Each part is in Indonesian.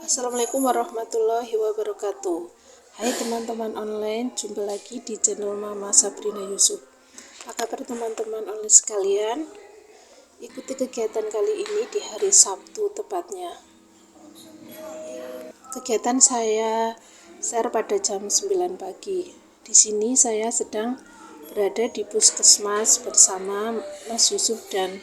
Assalamualaikum warahmatullahi wabarakatuh. Hai teman-teman online, jumpa lagi di channel Mama Sabrina Yusuf. Apa kabar teman-teman online sekalian? Ikuti kegiatan kali ini di hari Sabtu tepatnya. Kegiatan saya share pada jam 9 pagi. Di sini saya sedang berada di puskesmas bersama Mas Yusuf dan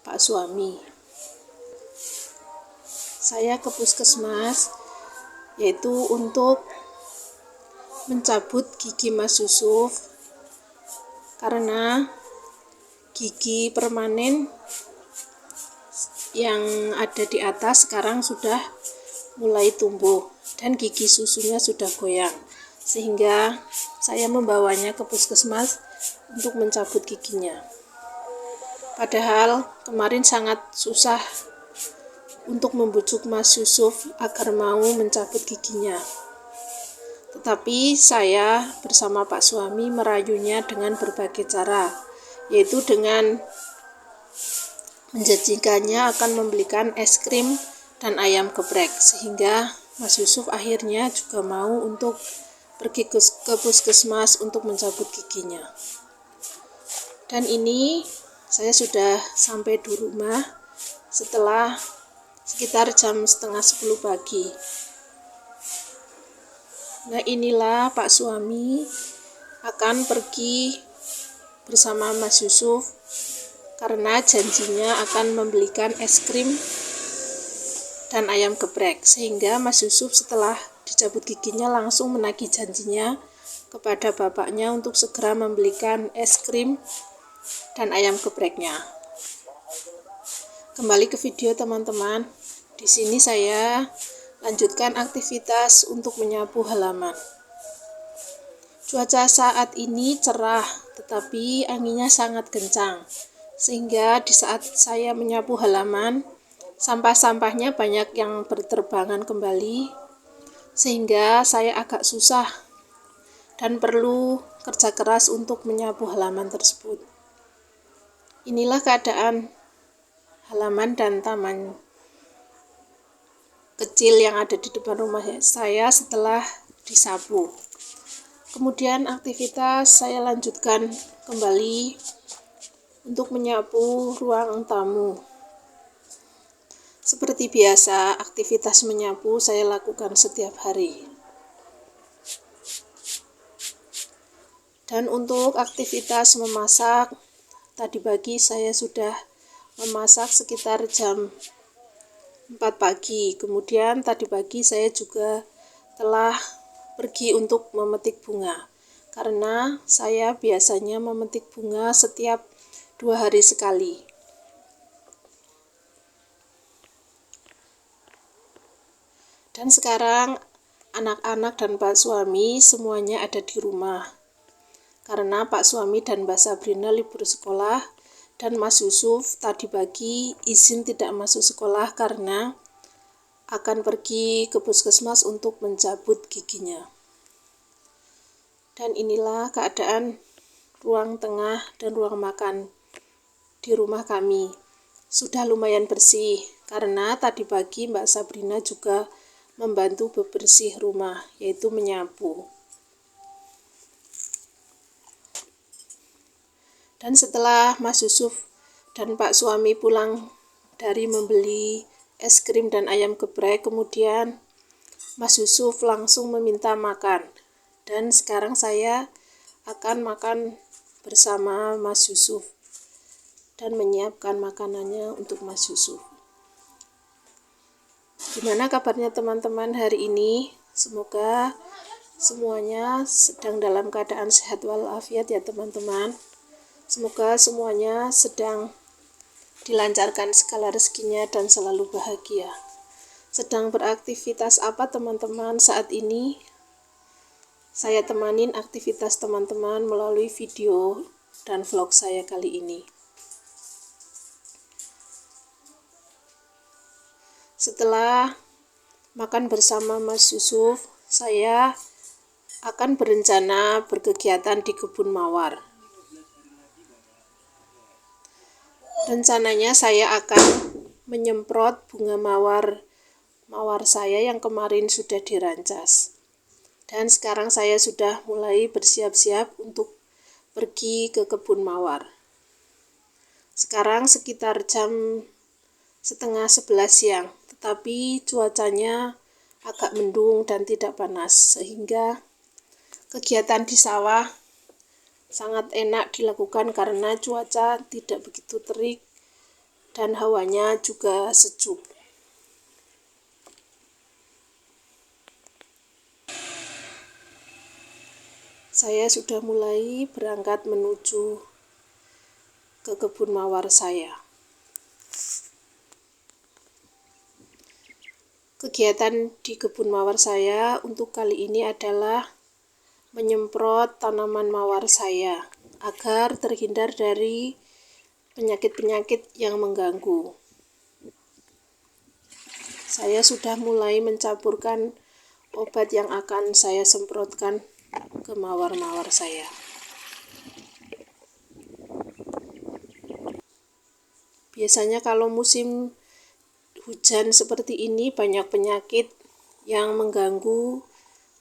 Pak suami. Saya ke puskesmas yaitu untuk mencabut gigi Mas Yusuf karena gigi permanen yang ada di atas sekarang sudah mulai tumbuh dan gigi susunya sudah goyang, sehingga saya membawanya ke puskesmas untuk mencabut giginya. Padahal kemarin sangat susah untuk membujuk Mas Yusuf agar mau mencabut giginya. Tetapi saya bersama Pak suami merayunya dengan berbagai cara, yaitu dengan menjanjikannya akan membelikan es krim dan ayam geprek, sehingga Mas Yusuf akhirnya juga mau untuk pergi ke puskesmas untuk mencabut giginya. Dan ini saya sudah sampai di rumah setelah sekitar jam setengah 10 pagi. Nah, inilah Pak suami akan pergi bersama Mas Yusuf karena janjinya akan membelikan es krim dan ayam geprek, sehingga Mas Yusuf setelah dicabut giginya langsung menagih janjinya kepada bapaknya untuk segera membelikan es krim dan ayam gepreknya. Kembali ke video teman-teman. Di sini saya lanjutkan aktivitas untuk menyapu halaman. Cuaca saat ini cerah, tetapi anginnya sangat kencang, sehingga di saat saya menyapu halaman, sampah-sampahnya banyak yang berterbangan kembali, sehingga saya agak susah dan perlu kerja keras untuk menyapu halaman tersebut. Inilah keadaan halaman dan taman kecil yang ada di depan rumah saya setelah disapu. Kemudian aktivitas saya lanjutkan kembali untuk menyapu ruang tamu. Seperti biasa, aktivitas menyapu saya lakukan setiap hari. Dan untuk aktivitas memasak, tadi pagi saya sudah memasak sekitar jam 4 pagi. Kemudian tadi pagi saya juga telah pergi untuk memetik bunga, karena saya biasanya memetik bunga setiap 2 hari sekali. Dan sekarang anak-anak dan Pak suami semuanya ada di rumah, karena Pak suami dan Mbak Sabrina libur sekolah, dan Mas Yusuf tadi pagi izin tidak masuk sekolah karena akan pergi ke puskesmas untuk mencabut giginya. Dan inilah keadaan ruang tengah dan ruang makan di rumah kami. Sudah lumayan bersih karena tadi pagi Mbak Sabrina juga membantu bebersih rumah, yaitu menyapu. Dan setelah Mas Yusuf dan Pak suami pulang dari membeli es krim dan ayam geprek, kemudian Mas Yusuf langsung meminta makan. Dan sekarang saya akan makan bersama Mas Yusuf dan menyiapkan makanannya untuk Mas Yusuf. Gimana kabarnya teman-teman hari ini? Semoga semuanya sedang dalam keadaan sehat walafiat ya teman-teman. Semoga semuanya sedang dilancarkan segala rezekinya dan selalu bahagia. Sedang beraktivitas apa teman-teman saat ini? Saya temanin aktivitas teman-teman melalui video dan vlog saya kali ini. Setelah makan bersama Mas Yusuf, saya akan berencana berkegiatan di kebun mawar. Rencananya saya akan menyemprot bunga mawar mawar saya yang kemarin sudah dirancas. Dan sekarang saya sudah mulai bersiap-siap untuk pergi ke kebun mawar. Sekarang sekitar jam setengah 11 siang, tetapi cuacanya agak mendung dan tidak panas, sehingga kegiatan di sawah sangat enak dilakukan karena cuaca tidak begitu terik dan hawanya juga sejuk. Saya sudah mulai berangkat menuju ke kebun mawar saya. Kegiatan di kebun mawar saya untuk kali ini adalah menyemprot tanaman mawar saya agar terhindar dari penyakit-penyakit yang mengganggu. Saya sudah mulai mencampurkan obat yang akan saya semprotkan ke mawar-mawar saya. Biasanya kalau musim hujan seperti ini banyak penyakit yang mengganggu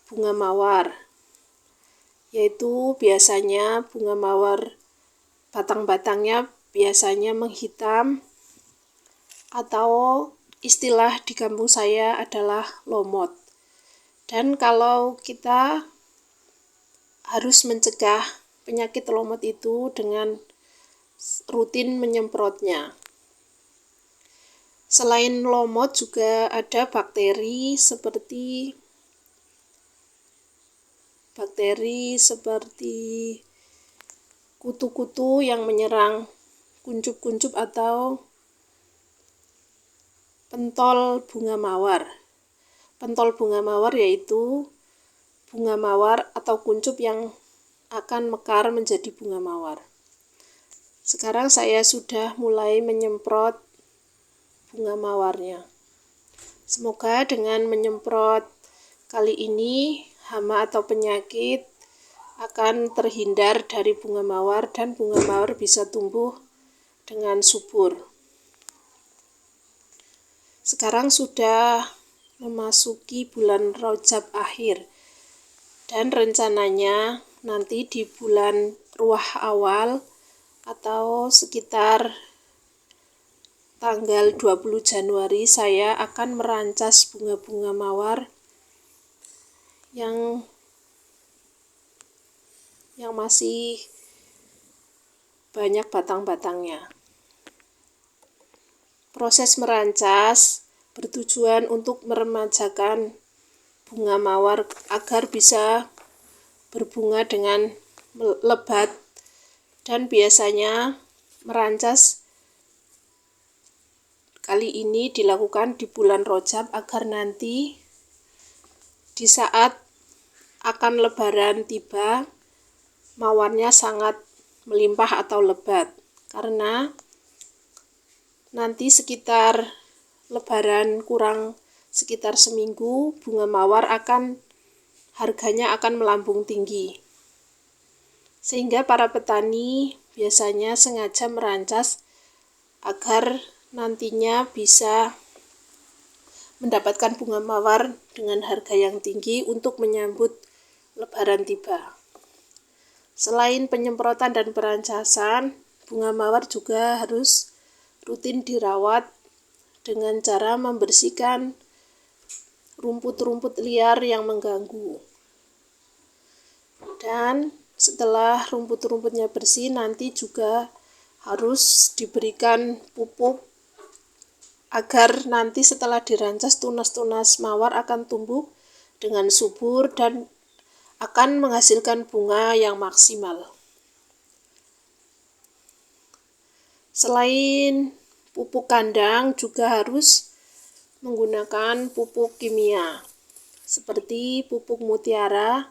bunga mawar, yaitu biasanya bunga mawar batang-batangnya biasanya menghitam atau istilah di kampung saya adalah lomot. Dan kalau kita harus mencegah penyakit lomot itu dengan rutin menyemprotnya. Selain lomot juga ada bakteri seperti kutu-kutu yang menyerang kuncup-kuncup atau pentol bunga mawar. Pentol bunga mawar yaitu bunga mawar atau kuncup yang akan mekar menjadi bunga mawar. Sekarang saya sudah mulai menyemprot bunga mawarnya. Semoga dengan menyemprot kali ini hama atau penyakit akan terhindar dari bunga mawar dan bunga mawar bisa tumbuh dengan subur. Sekarang sudah memasuki bulan Rajab akhir. Dan rencananya nanti di bulan Ruah awal atau sekitar tanggal 20 Januari saya akan merancas bunga-bunga mawar yang masih banyak batang-batangnya. Proses merancas bertujuan untuk meremajakan bunga mawar agar bisa berbunga dengan lebat, dan biasanya merancas kali ini dilakukan di bulan Rajab agar nanti di saat akan lebaran tiba mawarnya sangat melimpah atau lebat, karena nanti sekitar lebaran kurang sekitar seminggu bunga mawar harganya akan melambung tinggi, sehingga para petani biasanya sengaja merancas agar nantinya bisa mendapatkan bunga mawar dengan harga yang tinggi untuk menyambut lebaran tiba. Selain penyemprotan dan perancasan, bunga mawar juga harus rutin dirawat dengan cara membersihkan rumput-rumput liar yang mengganggu. Dan setelah rumput-rumputnya bersih, nanti juga harus diberikan pupuk agar nanti setelah dirancas tunas-tunas mawar akan tumbuh dengan subur dan akan menghasilkan bunga yang maksimal. Selain pupuk kandang, juga harus menggunakan pupuk kimia seperti pupuk mutiara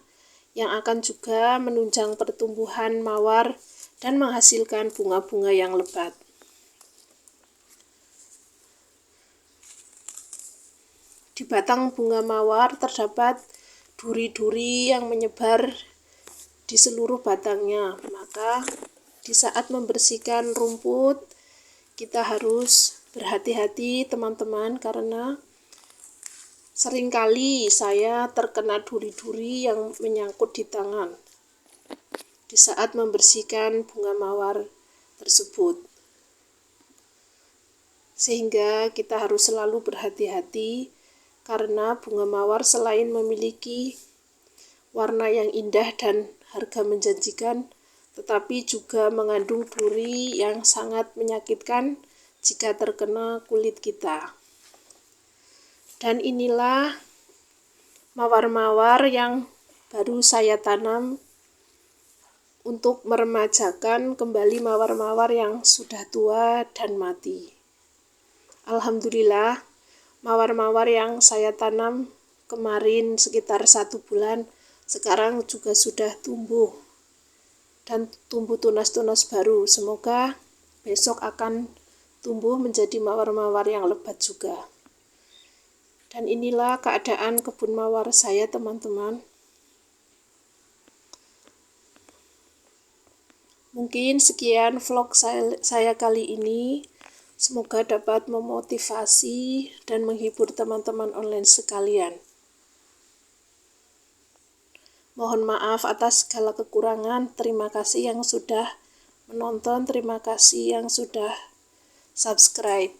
yang akan juga menunjang pertumbuhan mawar dan menghasilkan bunga-bunga yang lebat. Di batang bunga mawar terdapat duri-duri yang menyebar di seluruh batangnya. Maka di saat membersihkan rumput, kita harus berhati-hati teman-teman, karena Seringkali saya terkena duri-duri yang menyangkut di tangan di saat membersihkan bunga mawar tersebut. Sehingga kita harus selalu berhati-hati karena bunga mawar selain memiliki warna yang indah dan harga menjanjikan, tetapi juga mengandung duri yang sangat menyakitkan jika terkena kulit kita. Dan inilah mawar-mawar yang baru saya tanam untuk meremajakan kembali mawar-mawar yang sudah tua dan mati. Alhamdulillah, mawar-mawar yang saya tanam kemarin sekitar 1 bulan sekarang juga sudah tumbuh dan tumbuh tunas-tunas baru. Semoga besok akan tumbuh menjadi mawar-mawar yang lebat juga. Dan inilah keadaan kebun mawar saya, teman-teman. Mungkin sekian vlog saya kali ini. Semoga dapat memotivasi dan menghibur teman-teman online sekalian. Mohon maaf atas segala kekurangan. Terima kasih yang sudah menonton, terima kasih yang sudah subscribe.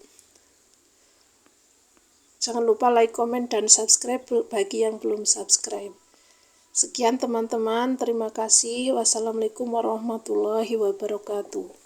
Jangan lupa like, komen, dan subscribe bagi yang belum subscribe. Sekian teman-teman, terima kasih. Wassalamualaikum warahmatullahi wabarakatuh.